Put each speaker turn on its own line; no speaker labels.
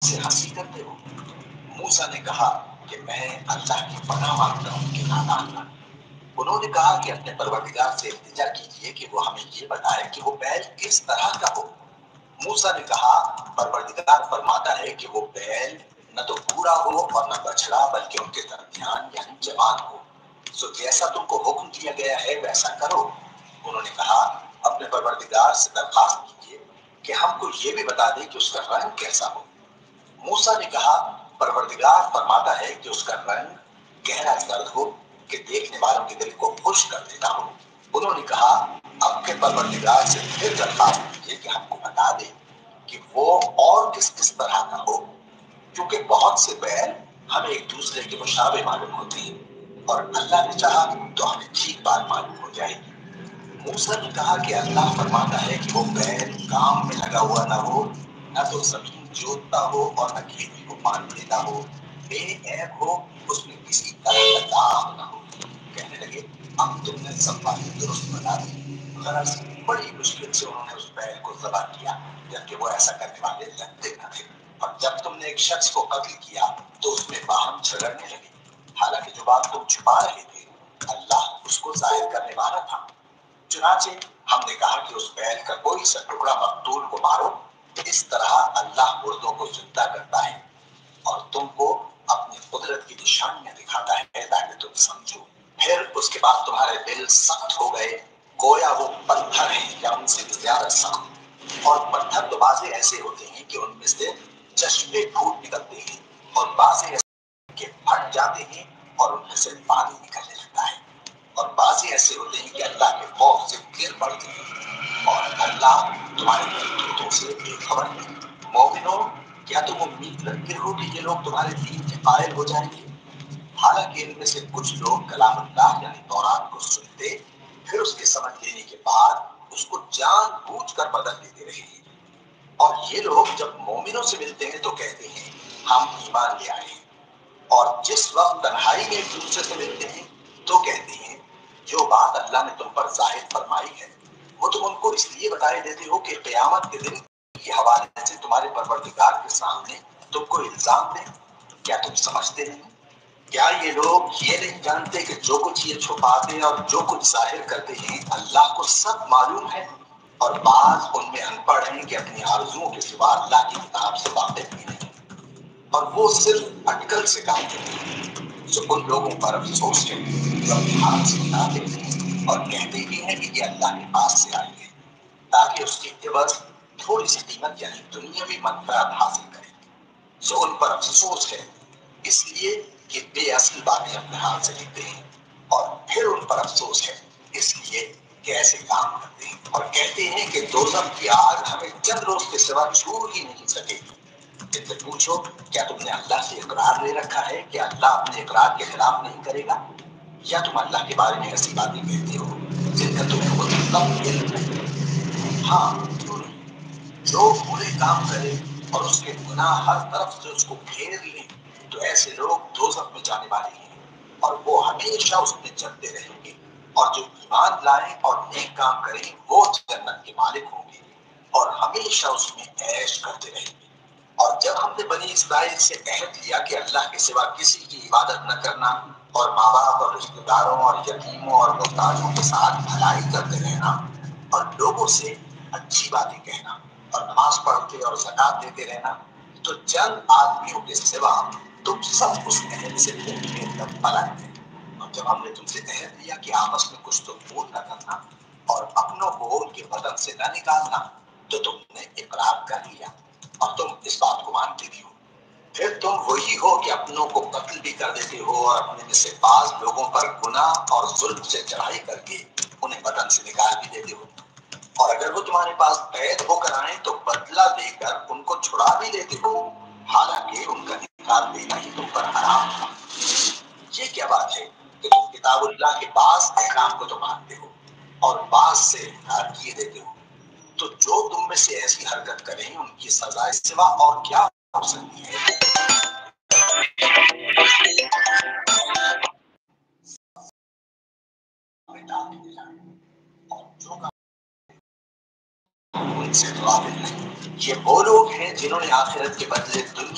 سے ہنسی کرتے ہو؟ موسیٰ نے کہا کہ میں اللہ کی پناہ مانگتا ہوں کہ نادان نہ۔ انہوں نے کہا کہ اپنے پروردگار سے التجا کیجیے کہ وہ ہمیں یہ بتائے کہ وہ بیل کس طرح کا ہو۔ موسیٰ نے کہا پروردگار فرماتا ہے کہ وہ بیل نہ تو بوڑھا ہو اور نہ بچڑا بلکہ ان کے درمیان یعنی جوان ہو، سو جیسا تم کو حکم دیا گیا ہے ویسا کرو۔ انہوں نے کہا اپنے پروردگار سے درخواست کیجیے کہ ہم کو یہ بھی بتا دے کہ اس کا رنگ کیسا ہو۔ موسیٰ نے کہا پروردگار فرماتا ہے کہ اس کا رنگ گہرا زرد ہو کہ دیکھنے والوں کے دل کو خوش کر دیتا ہو۔ انہوں نے کہا اپنے پروردگار سے پھر درخواست کیجیے کہ ہم کو بتا دے کہ وہ اور کس کس طرح کا ہو، کیونکہ بہت سے بیل ہمیں ایک دوسرے کے مشابہ معلوم ہوتے ہیں اور اللہ نے چاہا تو ہمیں ٹھیک بات معلوم ہو جائے گی۔ موسیٰ نے کہا کہ اللہ فرماتا ہے کہ وہ بیل کام میں لگا ہوا نہ ہو، نہ تو زمین جوتتا ہو اور نہ کھیتی کو پانی دیتا ہو، بے عیب ہو، اس میں کسی طرح کا داغ نہ ہو۔ کہنے لگے اب تم نے سب باتیں درست بتا دی۔ غرض بڑی مشکل سے انہوں نے اس بیل کو ذبح کیا، جبکہ وہ ایسا کرنے والے لگتے نہ تھے۔ اور جب تم نے ایک شخص کو قتل کیا تو اس میں باہم جھگڑنے لگے، حالانکہ جو بات تم چھپا رہے تھے اللہ اس کو ظاہر کرنے والا تھا۔ چنانچہ ہم نے کہا کہ اس بیل کا کوئی سا ٹکڑا مقتول کو مارو، اس طرح اللہ مردوں کو زندہ کرتا ہے اور تم کو اپنی قدرت کی نشانیاں دکھاتا ہے تاکہ تم سمجھو۔ پھر اس کے بعد تمہارے دل سخت ہو گئے گویا وہ پتھر ہیں یا ان سے زیادہ سخت، اور پتھر تو بعضے ایسے ہوتے ہیں کہ ان میں سے چشمے پھوٹ نکلتے ہیں اور بعضے ایسے کہ پھٹ جاتے ہیں اور ان میں سے پانی نکلنے لگتا ہے، اور بعضے ایسے ہوتے ہیں کہ اللہ کے خوف سے گر پڑتے ہیں اور اللہ تمہارے کرتوتوں سے بے خبر ہے۔ مومنو کیا تم امید رکھتے ہو کہ یہ لوگ تمہارے دین کے قائل ہو جائیں گے؟ حالانکہ ان میں سے کچھ لوگ کلام اللہ یعنی تورات کو سنتے پھر اس کے سمجھ لینے کے بعد اس کو جان بوجھ کر بدل دیتے رہے ہیں، اور یہ لوگ جب مومنوں سے ملتے ہیں تو کہتے ہیں ہم ایمان لے آئے ہیں، اور جس وقت تنہائی میں ایک دوسرے سے ملتے ہیں تو کہتے ہیں جو بات اللہ نے تم پر ظاہر فرمائی ہے وہ تم ان کو اس لیے بتائے دیتے ہو کہ قیامت کے دن کے حوالے سے تمہارے پروردگار کے سامنے تم کو الزام دیں۔ کیا تم سمجھتے نہیں؟ کیا یہ لوگ یہ نہیں جانتے کہ جو کچھ یہ چھپاتے اور جو کچھ ظاہر کرتے ہیں اللہ کو سب معلوم ہے؟ اور بعض ان میں ان پڑھ ہیں کہ اپنی آرزوؤں کے سوا اللہ کی کتاب سے واقف بھی نہیں، اور وہ صرف اٹکل سے کام کرتے ہیں۔ سو ان لوگوں پر افسوس ہے جو اپنے ہاتھ سے بناتے ہیں اور کہتے بھی ہیں کہ یہ اللہ کے پاس سے آئی ہے تاکہ اس کی عوض تھوڑی سی قیمت یعنی دنیاوی منفعت حاصل کرے۔ سو ان پر افسوس ہے اس لیے کہ بے اصل باتیں اپنے ہاتھ سے لکھتے ہیں، اور پھر ان پر افسوس ہے اس لیے کہ ایسے کام کرتے ہیں اور کہتے ہیں کہ دوزخ کی آگ ہمیں چند روز کے سوا چھو ہی نہیں سکے گی۔ ان سے پوچھو کیا تم نے اللہ سے اقرار لے رکھا ہے کہ اللہ اپنے اقرار کے خلاف نہیں کرے گا، یا تم اللہ کے بارے میں ایسی باتیں کہتے ہو جن کا تمہیں خود کم علم نہیں؟ ہاں کیوں نہیں، جو برے کام کرے اور اس کے گناہ ہر طرف سے اس کو گھیر لیں تو ایسے لوگ دوزخ میں جانے والے ہیں اور وہ ہمیشہ اس میں جلتے رہیں گے، اور جو ایمان لائیں اور نیک کام کریں وہ جنت کے مالک ہوں گے اور ہمیشہ اس میں عیش کرتے رہیں گے۔ اور جب ہم نے بنی اسرائیل سے عہد لیا کہ اللہ کے سوا کسی کی عبادت نہ کرنا اور ماں باپ اور رشتہ داروں اور یتیموں اور محتاجوں کے ساتھ بھلائی کرتے رہنا اور لوگوں سے اچھی باتیں کہنا اور نماز پڑھتے اور زکات دیتے رہنا، تو چند آدمیوں کے سوا تم سب اس عہد سے پورے دم پلٹ گئے۔ اور جب ہم نے تم سے عہد لیا کہ آپس میں کچھ تو بھول نہ کرنا اور اپنوں کو ان کے بدن سے نہ نکالنا، تو تم نے اقرار کر لیا اور تم اس بات کو مانتے بھی ہو۔ پھر تم وہی ہو کہ اپنوں کو قتل بھی کر دیتے ہو اور اپنے میں سے بعض لوگوں پر گناہ اور ظلم سے چڑھائی کر کے انہیں بدن سے نکال بھی دیتے ہو، اور اگر وہ تمہارے پاس قید ہو کر آئیں تو بدلہ دے کر ان کو چھڑا بھی لیتے ہو، حالانکہ ان کا نکال دینا ہی تم پر حرام تھا۔ یہ کیا بات ہے کہ تم کتاب اللہ کے بعض احکام کو تو مانتے ہو اور بعض سے انکار کیے دیتے ہو؟ تو جو تم میں سے ایسی حرکت کریں ان کی سزا اس سوا اور کیا ہو سکتی ہے؟ اور جو ان سے غافل نہیں. یہ وہ لوگ ہیں جنہوں نے آخرت کے بدلے دنیا